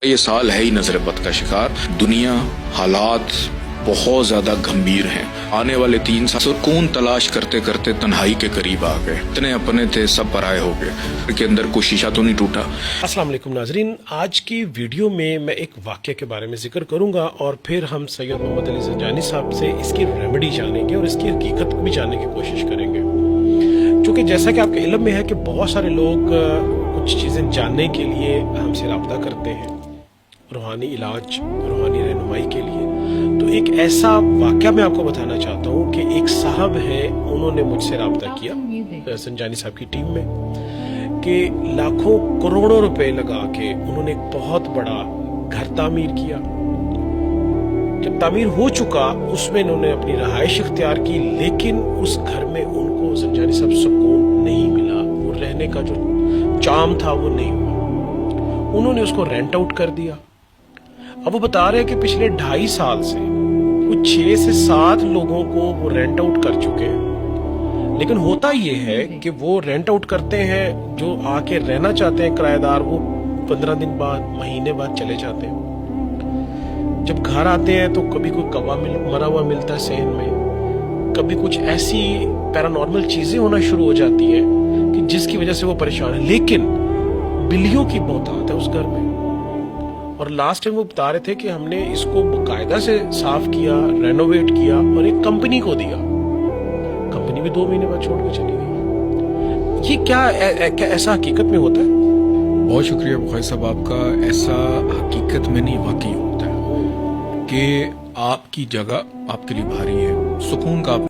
یہ سال ہے ہی نظر بد کا شکار. دنیا حالات بہت زیادہ گھمبیر ہیں. آنے والے 3 سال سکون تلاش کرتے کرتے تنہائی کے قریب آ گئے. اتنے اپنے تھے سب پرائے ہو گئے. کے اندر کوئی شیشہ تو نہیں ٹوٹا. السلام علیکم ناظرین، آج کی ویڈیو میں ایک واقعہ کے بارے میں ذکر کروں گا اور پھر ہم سید محمد علی زنجانی صاحب سے اس کی ریمیڈی جانیں گے اور اس کی حقیقت بھی جاننے کی کوشش کریں گے. چونکہ جیسا کہ آپ کے علم میں ہے کہ بہت سارے لوگ کچھ چیزیں جاننے کے لیے ہم سے رابطہ کرتے ہیں روحانی علاج، روحانی رہنمائی کے لیے. تو ایک ایسا واقعہ میں آپ کو بتانا چاہتا ہوں کہ ایک صاحب ہیں، انہوں نے مجھ سے رابطہ کیا زنجانی صاحب کی ٹیم میں کہ لاکھوں کروڑوں روپے لگا کے انہوں نے ایک بہت بڑا گھر تعمیر کیا. جب تعمیر ہو چکا اس میں انہوں نے اپنی رہائش اختیار کی، لیکن اس گھر میں ان کو زنجانی صاحب سکون نہیں ملا. وہ رہنے کا جو چام تھا وہ نہیں ہوا. انہوں نے اس کو رینٹ آؤٹ کر دیا. اب وہ بتا رہے ہیں کہ پچھلے 2.5 سال سے وہ 6 سے 7 لوگوں کو وہ رینٹ آؤٹ کر چکے ہیں. لیکن ہوتا یہ ہے کہ وہ رینٹ آؤٹ کرتے ہیں، جو آ کے رہنا چاہتے ہیں کرایہ دار، وہ 15 دن بعد، مہینے بعد چلے جاتے ہیں. جب گھر آتے ہیں تو کبھی کوئی کوا مرا ہوا ملتا ہے صحن میں، کبھی کچھ ایسی پیرانارمل چیزیں ہونا شروع ہو جاتی ہیں کہ جس کی وجہ سے وہ پریشان ہیں. لیکن بلیوں کی بہتات ہے اس گھر میں. اور لاسٹ ٹائم وہ بتا رہے تھے کہ ہم نے اس کو باقاعدہ سے صاف کیا، رینوویٹ کیا اور ایک کمپنی کو دیا. کمپنی بھی 2 مہینے بعد چھوڑ کے چلی گئی. یہ کیا ایسا حقیقت میں ہوتا ہے؟ بہت شکریہ بخاری صاحب آپ کا. ایسا حقیقت میں نہیں واقعی ہوتا ہے کہ آپ کی جگہ آپ کے لیے بھاری ہے. سکون کا